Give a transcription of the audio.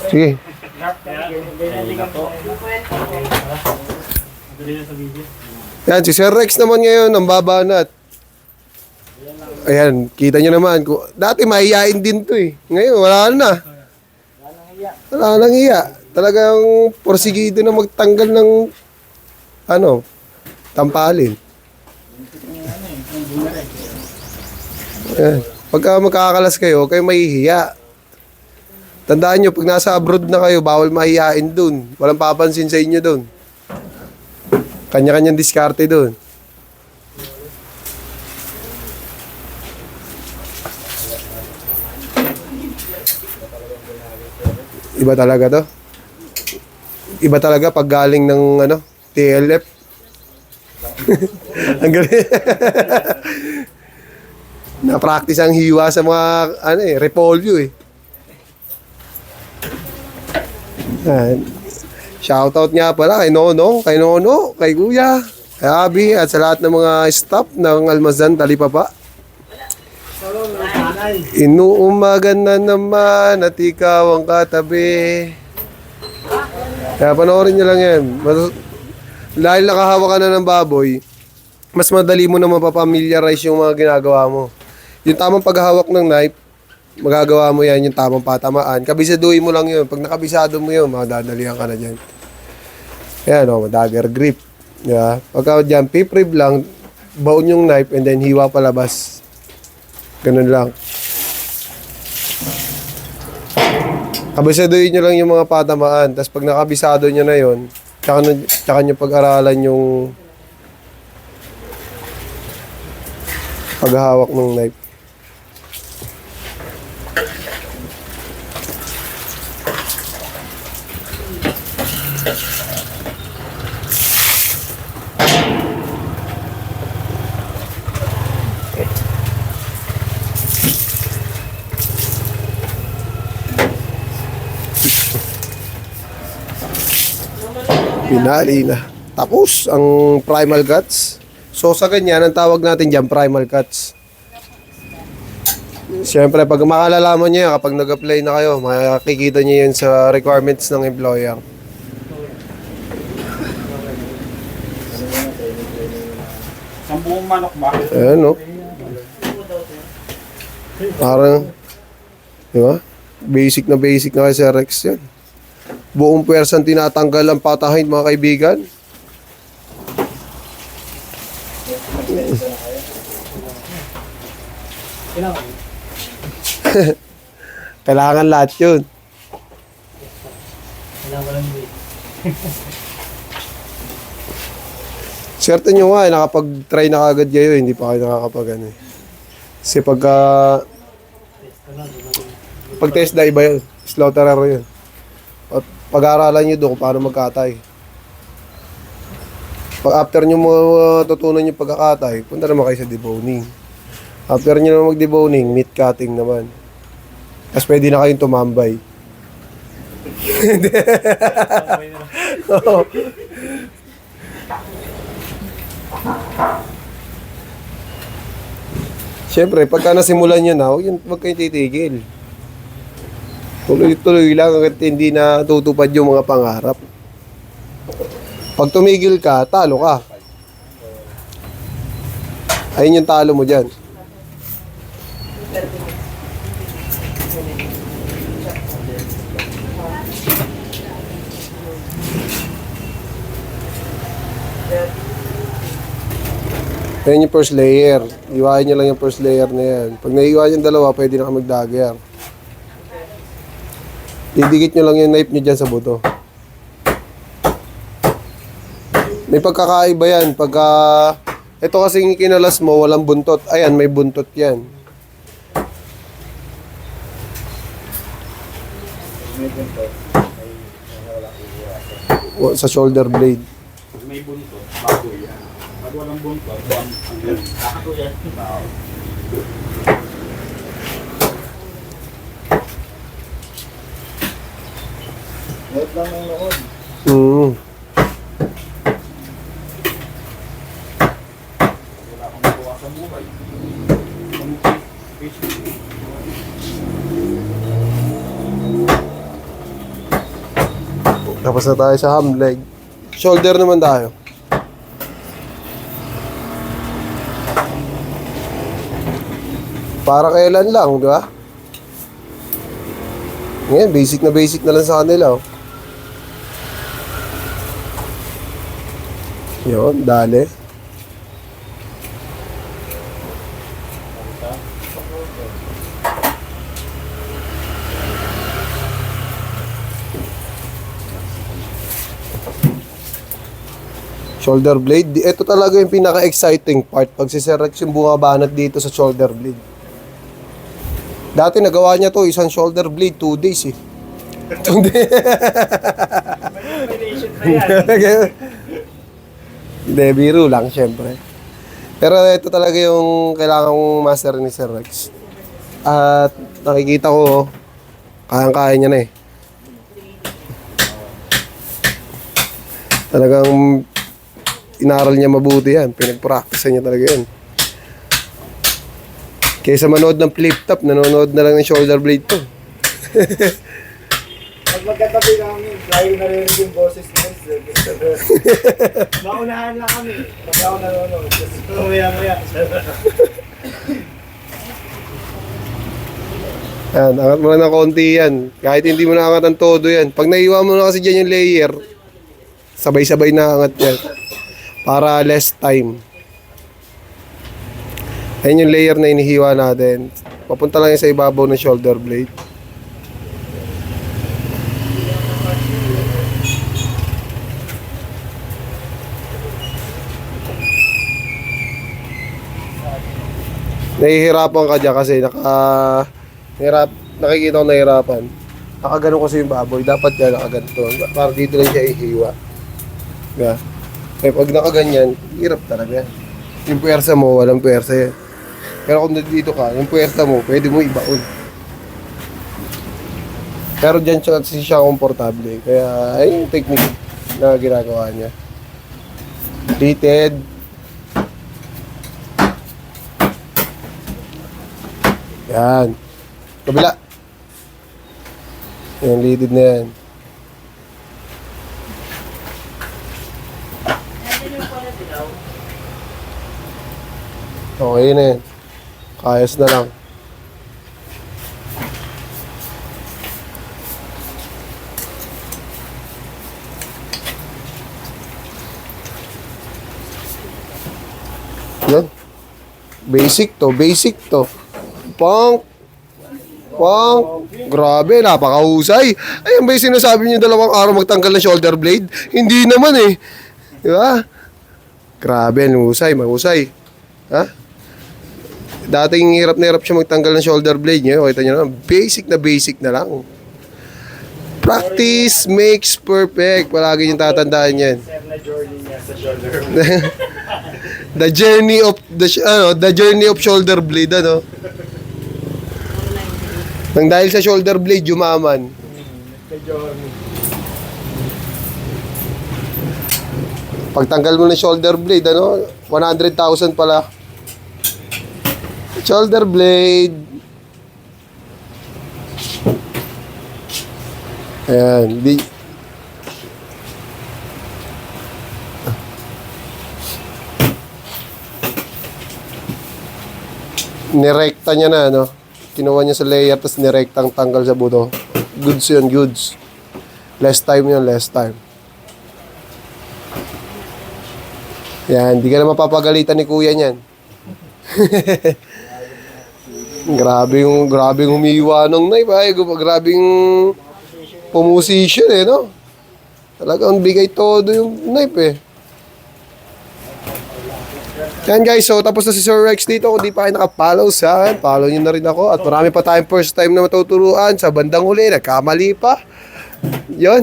Sige. Yan, si Sir Rex naman ngayon, ang baba na. Ayan, kita nyo naman. Dati mahihain din to eh. Ngayon, wala na. Wala nang iya. Talagang porsigido na magtanggal ng tampalin. Ayan. Pagka magkakalas kayo, kayo mahihiya. Tandaan nyo, pag nasa abroad na kayo, bawal mahihain dun. Walang papansin sa inyo dun. Kanya-kanyang diskarte dun. Iba talaga to. Iba talaga pag galing ng TLF. Ang galing. Na-practice ang hiwa sa mga repolyo eh. Shoutout nga pala kay Nono, kay Kuya, kay Abi, at sa lahat ng mga staff ng Almazan Talipapa. Inuumagan na naman at ikaw ang katabi. Kaya panoorin nyo lang yan. Dahil nakahawa ka na ng baboy, mas madali mo na mapapamiliarize yung mga ginagawa mo. Yung tamang paghahawak ng knife, magagawa mo yan, yung tamang patamaan. Kabisaduhin mo lang yun. Pag nakabisado mo yun, madadalihan ka na dyan. Ayan dagger grip. Yeah. Pagka dyan, piprib lang, baon yung knife and then hiwa palabas. Ganun lang. Kabisaduhin nyo lang yung mga patamaan. Tapos pag nakabisado nyo na yun, tsaka nyo pag-aralan yung paghahawak ng knife. Pinali na. Tapos, ang primal cuts. So, sa ganyan, ang tawag natin dyan, primal cuts. Siyempre, pag makalalaman nyo yan, kapag nag-apply na kayo, makikita nyo yan sa requirements ng employer. Sambuong manok ba? Ayan, Parang, di ba? Basic na kay Sir Rex yan. Buong pwersang tinatanggal ang patahin, mga kaibigan. Kailangan lahat yun. Swerte nyo nga, nakapag-try na kagad kayo, hindi pa kayo nakakapag Kasi pag-test na iba yun, slaughterer yun. At pag-aaralan nyo doon kung paano magkatay. Pag after nyo matutunan yung pagkakatay, punta naman kayo sa deboning. After nyo naman mag-deboning, meat cutting naman. Tapos pwede na kayong tumambay. Siyempre, pagka nasimulan nyo na, huwag kayong titigil. Tuloy-tuloy lang hanggang hindi na tutupad yung mga pangarap. Pag tumigil ka, talo ka. Ayun yung talo mo dyan. Ayan yung first layer. Iwain nyo lang yung first layer na yan. Pag naiiwan yung dalawa, pwede na ka mag-dagger. Didikit nyo lang yung knife nyo dyan sa buto. May pagkakaiba yan. Pagka ito kasing kinalas mo, walang buntot. Ayan, may buntot yan. Sa shoulder blade. May buntot, bago yan. Pag walang buntot, kakatuyan. Net lang ng noon. Wala akong magawa sa buhay. Tapos na tayo sa ham leg. Shoulder naman tayo. Para kailan lang, di ba? Ngayon, basic na lang sa kanila. Oh. Yun, dali. Shoulder blade. Ito talaga yung pinaka-exciting part. Pag si Sir Rex yung bumabanat dito sa shoulder blade. Dati nagawa niya to, isang shoulder blade, 2 days eh. 2 days. Hindi, biro lang syempre. Pero ito talaga yung kailangan kong master ni Sir Rex. At nakikita ko, kayang-kaya niya na eh. Talagang inaral niya mabuti yan. Pinag-practice niya talaga yan. Kaysa manood ng flip top, nanonood na lang ng shoulder blade to. Pag magkatabi kami, lagi narinig yung boses ni Sir. Maunahan lang kami. Pag ako nanonood. Tapos maya-maya. Yan, angat mo lang ng konti yan. Kahit hindi mo naangat ng todo yan. Pag naiwan mo na kasi dyan yung layer, sabay-sabay na angat yan. Para less time. Ayun yung layer na inihiwa natin. Papunta lang yan sa ibabaw ng shoulder blade. Nahihirapan ka dyan kasi nakikita ko nahihirapan. Nakagano kasi yung baboy. Dapat yan nakaganto. Para dito lang siya ihiwa. Yeah. Eh pag nakaganyan, hirap talaga. Yung puwersa mo, walang puwersa yan. Pero kung dito ka, yung puwersa mo, pwede mo ibaon. Pero dyan siya komportable. Kaya ay yung technique na ginagawa niya. Treated. Yan. Kabila. Yan, leaded na yan. Okay na yan. Kayas na lang. Yan. Basic to. Pang. Grabe, napakahusay. Ayun ba yung sinasabi niyo 2 araw magtanggal ng shoulder blade? Hindi naman eh. Di ba? Grabe, mahusay. Ha? Dating hirap siya magtanggal ng shoulder blade niya. Kita niyo naman, basic na lang. Practice makes perfect. Palagi yung tatandaan yan. Sir na journey niya sa shoulder. The journey of shoulder blade, ano? Nang dahil sa shoulder blade, yumaman. Nagka-journey. Pagtanggal mo ng shoulder blade, ano? 100,000 pala. Shoulder blade. Ayan. Nirekta niya na, ano? Kinuha niya sa layer, tapos nirektang tanggal sa buto. Goods yun, goods. Less time. Yan, hindi ka na mapapagalitan ni kuya niyan. Grabing humiwa nung knife, ay. Grabing pumosisyon, eh, no? Talagang bigay todo yung knife, eh. Yan guys, so tapos na si Sir Rex dito. Kung di pa kayo nakapollow sa akin, follow nyo na rin ako. At marami pa tayong first time na matuturuan. Sa bandang huli, nagkamali pa. Yun.